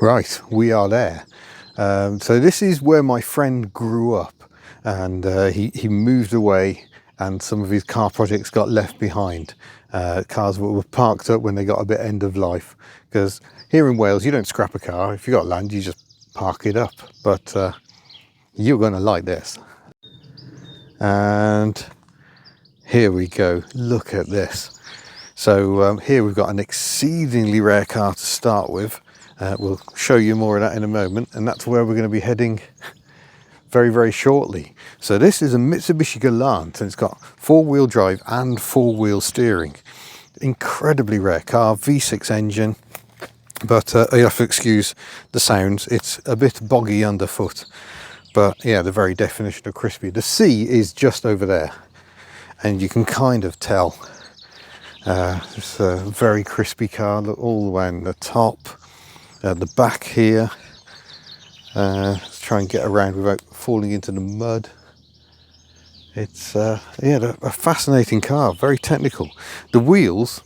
Right, we are there. So this is where my friend grew up, and he moved away, and some of his car projects got left behind. Cars were parked up when they got a bit end of life, because here in Wales you don't scrap a car. If you got land, you just park it up. But you're going to like this. And here we go, look at this. So here we've got an exceedingly rare car to start with. We'll show you more of that in a moment, and that's where we're going to be heading very, very shortly. So this is a Mitsubishi Galant, and it's got four-wheel drive and four-wheel steering. Incredibly rare car, V6 engine, but you have to excuse the sounds. It's a bit boggy underfoot, but yeah, the very definition of crispy. The C is just over there, and you can kind of tell. It's a very crispy car, look all the way on the top. The back here, let's try and get around without falling into the mud. It's yeah, a fascinating car, very technical. The wheels,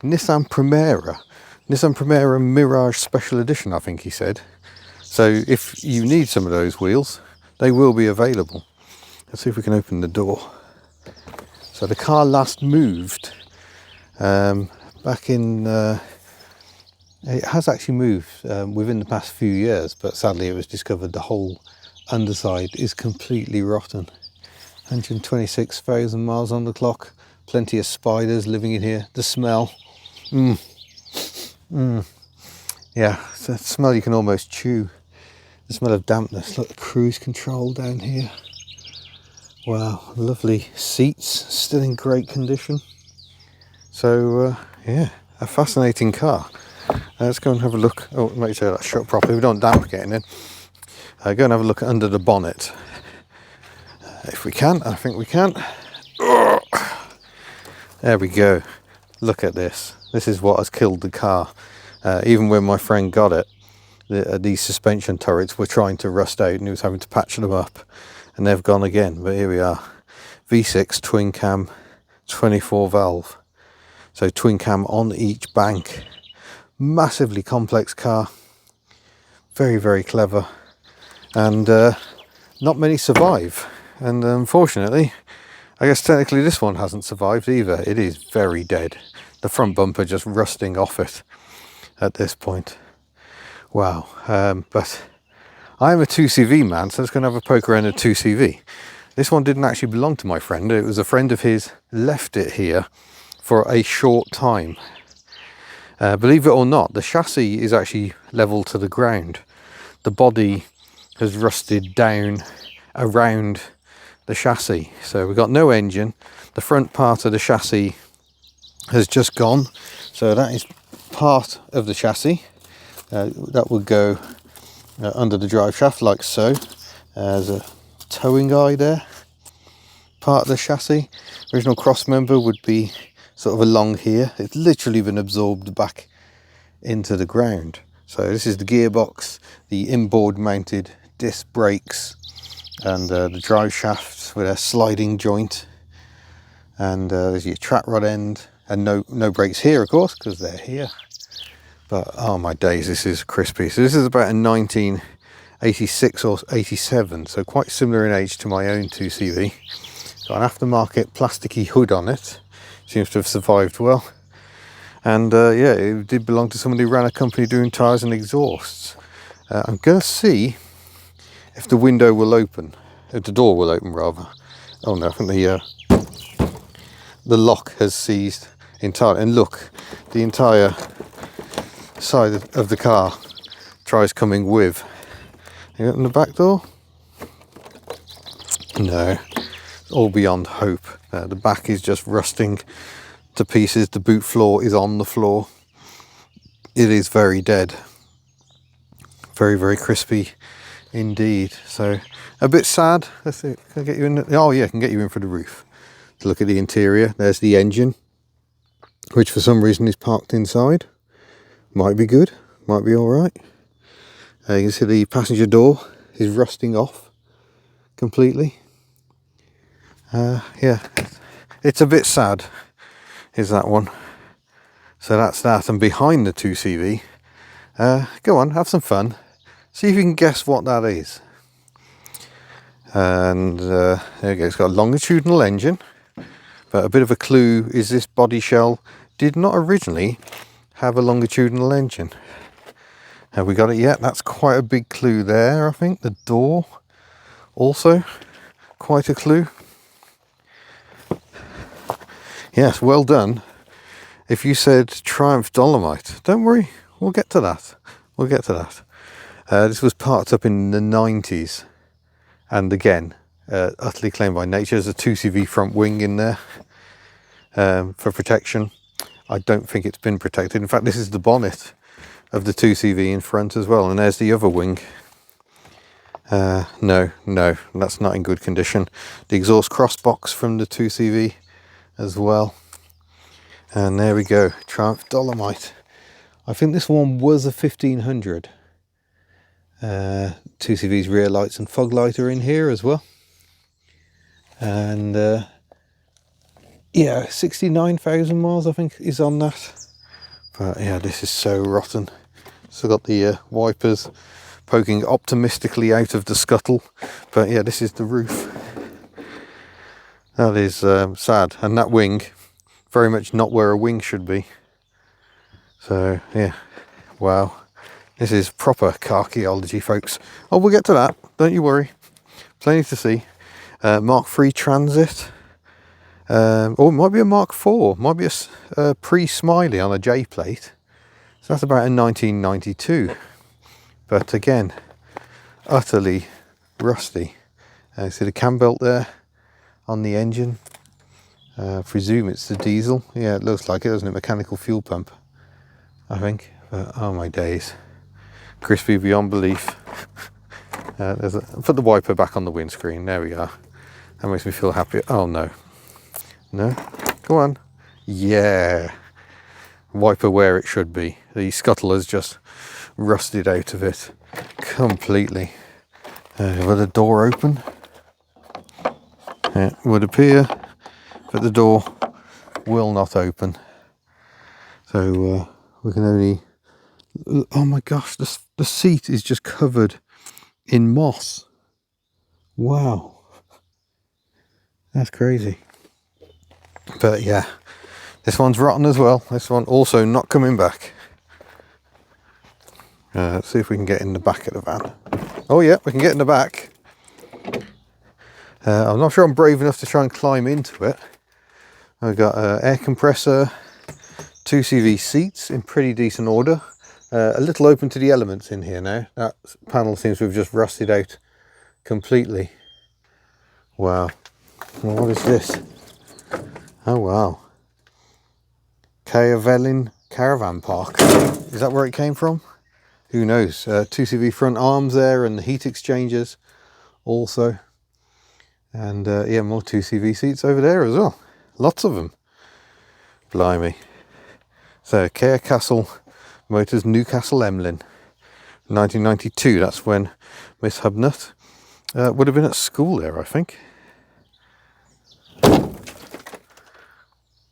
Nissan Primera Mirage Special Edition, I think he said. So if you need some of those wheels, they will be available. Let's see if we can open the door. So the car last moved back in it has actually moved within the past few years, but sadly it was discovered the whole underside is completely rotten. 126,000 miles on the clock, plenty of spiders living in here. The smell, yeah, it's a smell you can almost chew. The smell of dampness. Look, the cruise control down here. Wow, lovely seats, still in great condition. So yeah, a fascinating car. Let's go and have a look. Oh, make sure that's shut properly. We don't damp getting in. Go and have a look under the bonnet. If we can, I think we can. There we go. Look at this. This is what has killed the car. Even when my friend got it, these suspension turrets were trying to rust out, and he was having to patch them up, and they've gone again. But here we are. V6 twin cam, 24 valve. So twin cam on each bank. Massively complex car, very, very clever, and not many survive. And unfortunately, I guess technically this one hasn't survived either. It is very dead. The front bumper just rusting off it at this point. Wow. But I'm a 2CV man, so let's go and have a poke around a 2CV. This one didn't actually belong to my friend. It was a friend of his left it here for a short time. Believe it or not, the chassis is actually level to the ground. The body has rusted down around the chassis. So we've got no engine. The front part of the chassis has just gone. So that is part of the chassis. That would go under the drive shaft like so. There's a towing eye there. Part of the chassis. Original cross member would be sort of along here. It's literally been absorbed back into the ground. So this is the gearbox, the inboard mounted disc brakes, and the drive shafts with a sliding joint, and there's your track rod end, and no brakes here of course because they're here. But oh my days, this is crispy. So this is about a 1986 or 87, so quite similar in age to my own 2CV. Got an aftermarket plasticky hood on it. Seems to have survived well, and yeah, it did belong to somebody who ran a company doing tyres and exhausts. I'm gonna see if the window will open, if the door will open rather. Oh no, I think the lock has seized entirely, and look, the entire side of the car tries coming with. You open the back door? No. All beyond hope. The back is just rusting to pieces. The boot floor is on the floor. It is very dead. Very, very crispy indeed. So a bit sad. Let's see, can I get you in? Oh yeah, I can get you in for the roof to look at the interior. There's the engine, which for some reason is parked inside. Might be good, might be all right. You can see the passenger door is rusting off completely. Yeah, it's a bit sad, is that one. So that's that. And behind the 2CV, Go on, have some fun. See if you can guess what that is. And there you go, it's got a longitudinal engine, but a bit of a clue is this body shell did not originally have a longitudinal engine. Have we got it yet? That's quite a big clue there, I think. The door, also quite a clue. Yes, well done. If you said Triumph Dolomite, don't worry, we'll get to that. We'll get to that. This was parked up in the 90s. And again, utterly claimed by nature. There's a 2CV front wing in there for protection. I don't think it's been protected. In fact, this is the bonnet of the 2CV in front as well. And there's the other wing. No, that's not in good condition. The exhaust cross box from the 2CV as well. And there we go, Triumph Dolomite. I think this one was a 1500. 2CV's rear lights and fog light are in here as well. And yeah, 69,000 miles I think is on that. But yeah, this is so rotten. So got the wipers poking optimistically out of the scuttle. But yeah, this is the roof. That is sad. And that wing, very much not where a wing should be. So yeah, wow. This is proper archaeology, folks. Oh, we'll get to that. Don't you worry. Plenty to see. Mark III Transit. Or it might be a Mark IV. Might be a pre-Smiley on a J plate. So that's about a 1992. But again, utterly rusty. See the cam belt there on the engine. Presume it's the diesel. Yeah, it looks like it, doesn't it? Mechanical fuel pump, I think. But oh my days. Crispy beyond belief. Put the wiper back on the windscreen. There we are. That makes me feel happy. Oh no. No? Go on. Yeah. Wiper where it should be. The scuttle has just rusted out of it completely. With the door open. It would appear, but the door will not open. So we can only... Oh my gosh, the seat is just covered in moss. Wow. That's crazy. But yeah, this one's rotten as well. This one also not coming back. Let's see if we can get in the back of the van. Oh yeah, we can get in the back. I'm not sure I'm brave enough to try and climb into it. I've got air compressor, 2CV seats in pretty decent order. A little open to the elements in here now. That panel seems to have just rusted out completely. Wow. Well, what is this? Oh wow. Caervelin Caravan Park. Is that where it came from? Who knows? 2CV front arms there and the heat exchangers also. And yeah, more 2CV seats over there as well. Lots of them. Blimey. So, Care Castle Motors Newcastle Emlyn. 1992, that's when Miss Hubnut would have been at school there, I think.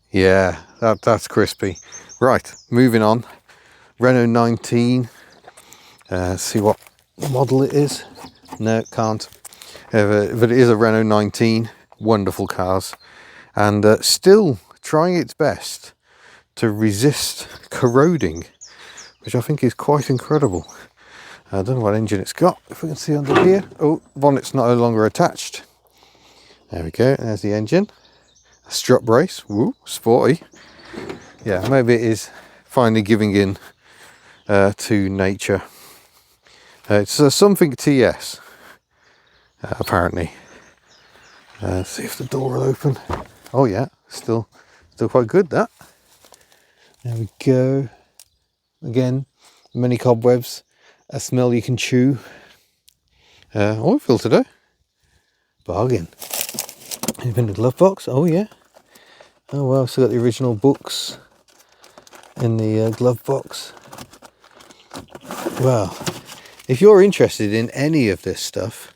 Yeah, that's crispy. Right, moving on. Renault 19. See what model it is. No, can't. But it is a Renault 19. Wonderful cars. And still trying its best to resist corroding, which I think is quite incredible. I don't know what engine it's got, if we can see under here. Oh, bonnet's no longer attached. There we go, there's the engine. A strut brace, woo, sporty. Yeah, maybe it is finally giving in to nature. It's a something TS, apparently. See if the door will open. Oh yeah, still quite good, that. There we go. Again, many cobwebs, a smell you can chew. I feel today. Bargain. Anything in the glove box? Oh yeah. Oh well, still got the original books in the glove box. Well, if you're interested in any of this stuff,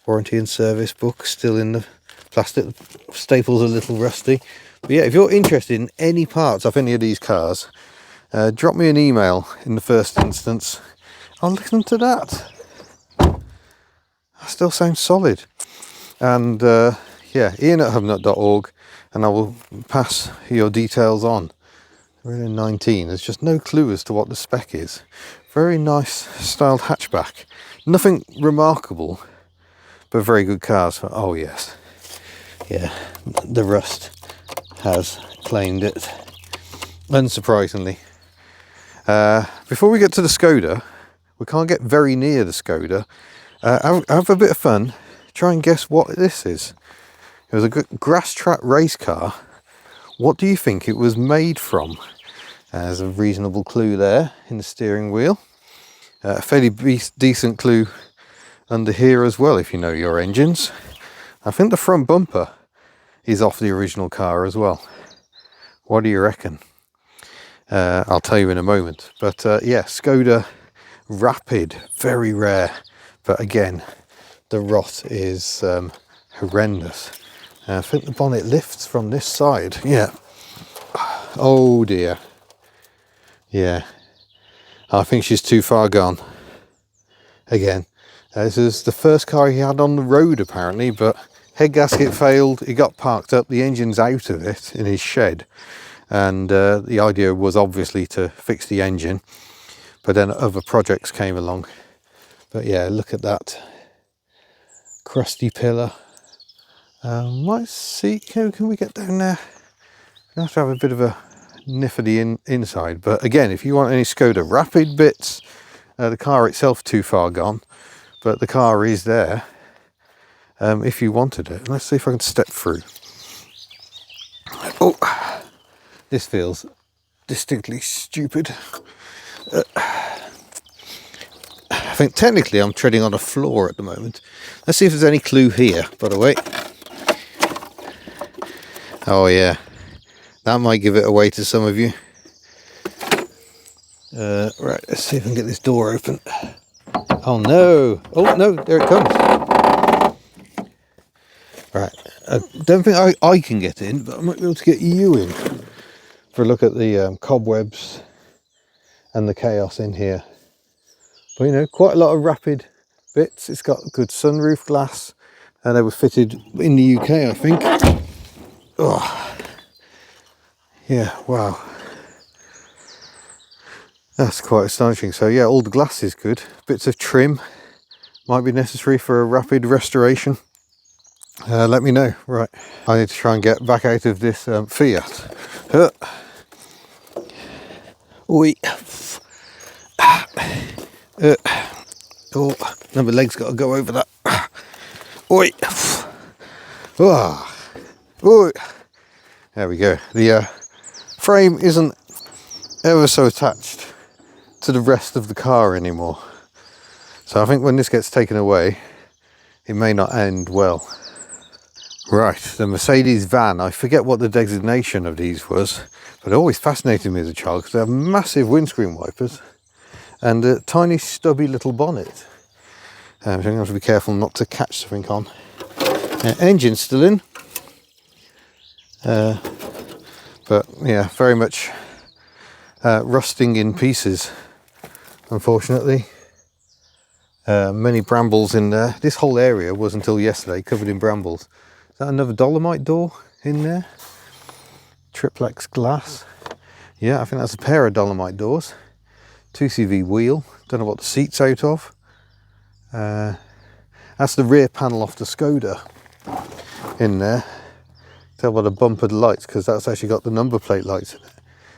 warranty and service book still in the plastic, staples a little rusty. But yeah, if you're interested in any parts of any of these cars, drop me an email in the first instance. I'll listen to that. That still sounds solid. And yeah, Ian at HubNut.org, and I will pass your details on. Renault 19, there's just no clue as to what the spec is. Very nice styled hatchback. Nothing remarkable, but very good cars. Oh yes, yeah, the rust has claimed it, unsurprisingly. Before we get to the Skoda, we can't get very near the Skoda. Have a bit of fun, try and guess what this is. It was a good grass track race car. What do you think it was made from? There's a reasonable clue there in the steering wheel. A fairly decent clue under here as well if you know your engines. I think the front bumper is off the original car as well. What do you reckon? I'll tell you in a moment. But yeah, Skoda Rapid, very rare. But again, the rot is horrendous. I think the bonnet lifts from this side. Yeah. Oh dear. Yeah. I think she's too far gone. Again, this is the first car he had on the road apparently, but head gasket failed. He got parked up. The engine's out of it in his shed. And the idea was obviously to fix the engine. But then other projects came along. But yeah, look at that crusty pillar. Let's see, can we get down there? We have to have a bit of a niff of the inside. But again, if you want any Skoda Rapid bits, the car itself too far gone, but the car is there if you wanted it. Let's see if I can step through. Oh, this feels distinctly stupid. I think technically I'm treading on a floor at the moment. Let's see if there's any clue here, by the way. Oh yeah, that might give it away to some of you. Right, let's see if I can get this door open. Oh no, oh no, there it comes. Right, I don't think I can get in, but I might be able to get you in for a look at the cobwebs and the chaos in here. But you know, quite a lot of Rapid bits. It's got good sunroof glass, and they were fitted in the UK, I think. Oh, yeah, wow. That's quite astonishing. So yeah, all the glass is good. Bits of trim might be necessary for a Rapid restoration. Let me know. Right, I need to try and get back out of this Fiat. Oi. Oh, no, my leg's got to go over that. Oi. Oh. Oi. There we go. The frame isn't ever so attached to the rest of the car anymore. So I think when this gets taken away, it may not end well. Right, the Mercedes van. I forget what the designation of these was, but it always fascinated me as a child because they have massive windscreen wipers and a tiny stubby little bonnet. So I'm going to have to be careful not to catch something on. Engine's still in. But yeah, very much rusting in pieces, unfortunately. Many brambles in there. This whole area was until yesterday covered in brambles. Is that another Dolomite door in there? Triplex glass. Yeah, I think that's a pair of Dolomite doors. 2CV wheel. Don't know what the seat's out of. That's the rear panel off the Skoda in there. Tell by the bumpered lights, because that's actually got the number plate lights in it.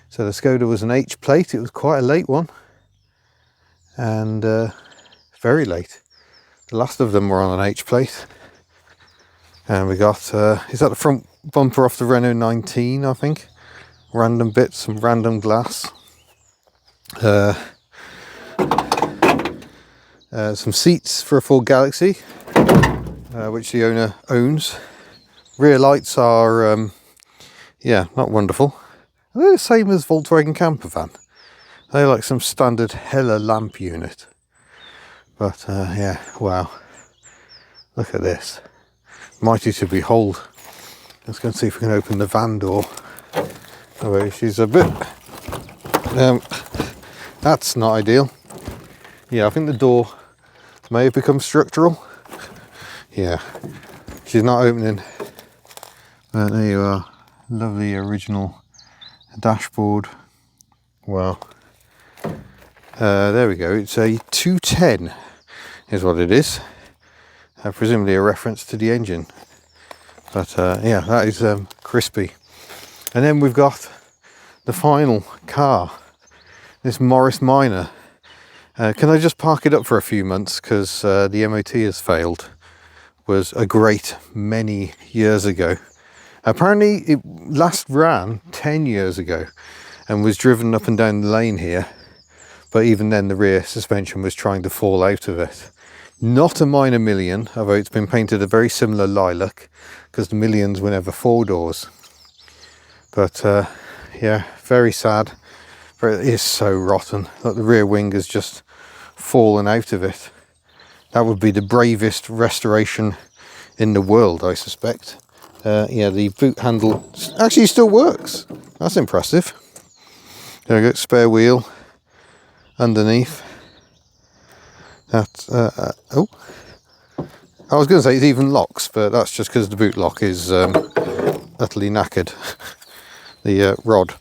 So the Skoda was an H plate. It was quite a late one, and very late. The last of them were on an H plate. And we got, is that the front bumper off the Renault 19, I think? Random bits, some random glass. Some seats for a Ford Galaxy, which the owner owns. Rear lights are, yeah, not wonderful. They're the same as Volkswagen camper van. They're like some standard Hella lamp unit. But yeah, wow. Look at this. Mighty to behold. Let's go and see if we can open the van door. Oh, she's a bit That's not ideal. Yeah, I think the door may have become structural. Yeah, she's not opening. But there you are, lovely original dashboard. Well, there we go. It's a 210 is what it is. Presumably a reference to the engine. But yeah, that is crispy. And then we've got the final car, this Morris Minor. Can I just park it up for a few months because the MOT has failed? Was a great many years ago. Apparently it last ran 10 years ago and was driven up and down the lane here, but even then the rear suspension was trying to fall out of it. Not a minor million, although it's been painted a very similar lilac because the millions were never 4 doors. But yeah, very sad. But it is so rotten. Look, the rear wing has just fallen out of it. That would be the bravest restoration in the world, I suspect. Yeah, the boot handle actually still works. That's impressive. There we go, spare wheel underneath. That oh, I was going to say it even locks, but that's just because the boot lock is utterly knackered. The rod.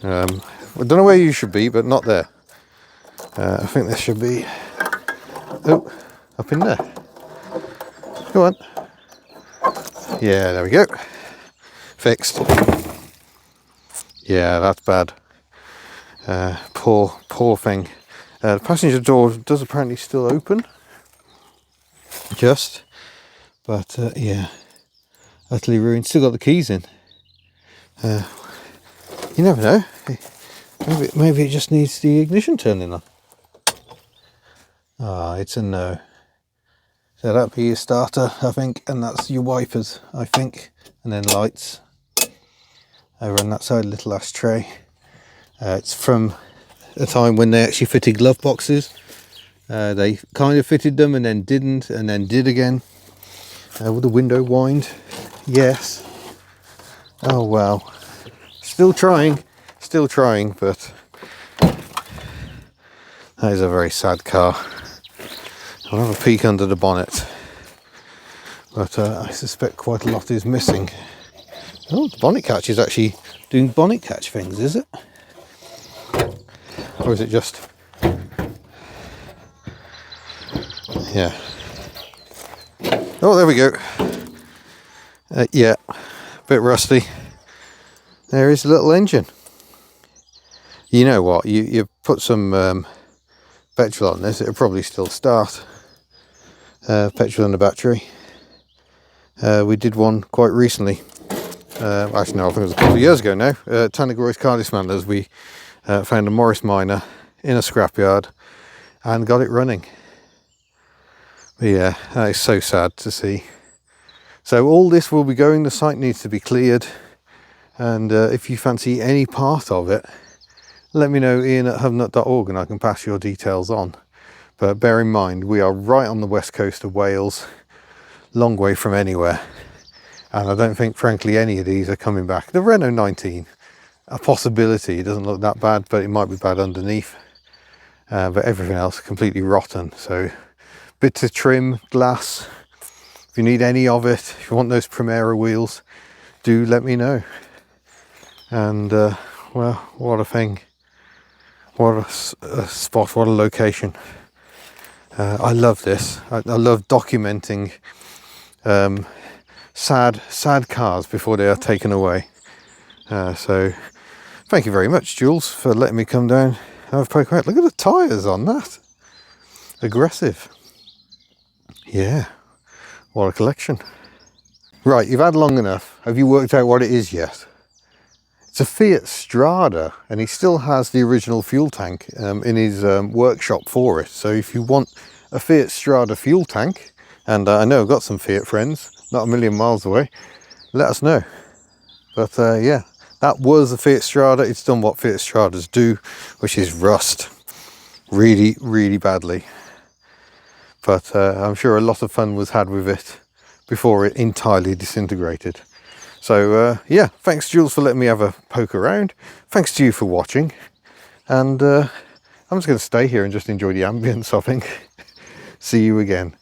I don't know where you should be, but not there. I think this should be up in there. Go on. Yeah, there we go. Fixed. Yeah, that's bad. Poor thing. The passenger door does apparently still open. Just. But yeah, utterly ruined. Still got the keys in. You never know. Maybe it just needs the ignition turning on. Ah, it's a no. So that'd be your starter, I think, and that's your wipers, I think, and then lights. Over on that side, a little ashtray. It's from a time when they actually fitted glove boxes. They kind of fitted them and then didn't, and then did again. Will the window wind? Yes. Oh well. Still trying, but that is a very sad car. I'll have a peek under the bonnet, but I suspect quite a lot is missing. Oh, the bonnet catch is actually doing bonnet catch things, is it? Or is it just... yeah. Oh, there we go. Yeah, a bit rusty. There is a little engine. You know what, you put some petrol on this, it'll probably still start. Petrol in the battery. We did one quite recently. Actually no, I think it was a couple of years ago now. Tannegroy's Car Dismantlers, we found a Morris Minor in a scrapyard and got it running. But yeah, that is so sad to see. So all this will be going, the site needs to be cleared, and if you fancy any part of it, let me know, Ian at HubNut.org, and I can pass your details on. But bear in mind, we are right on the west coast of Wales, long way from anywhere. And I don't think, frankly, any of these are coming back. The Renault 19, a possibility. It doesn't look that bad, but it might be bad underneath. But everything else completely rotten. So bits of trim, glass. If you need any of it, if you want those Primera wheels, do let me know. And well, what a thing. What a spot, what a location. I love this. I love documenting sad cars before they are taken away. So thank you very much, Jules, for letting me come down and have a poke around. Look at the tyres on that. Aggressive. Yeah, what a collection. Right, you've had long enough. Have you worked out what it is yet? It's a Fiat Strada, and he still has the original fuel tank in his workshop for it. So if you want a Fiat Strada fuel tank, and I know I've got some Fiat friends, not a million miles away, let us know. But yeah, that was a Fiat Strada. It's done what Fiat Stradas do, which is rust really, really badly. But I'm sure a lot of fun was had with it before it entirely disintegrated. So yeah, thanks Jules for letting me have a poke around. Thanks to you for watching. And I'm just going to stay here and just enjoy the ambience, I think. See you again.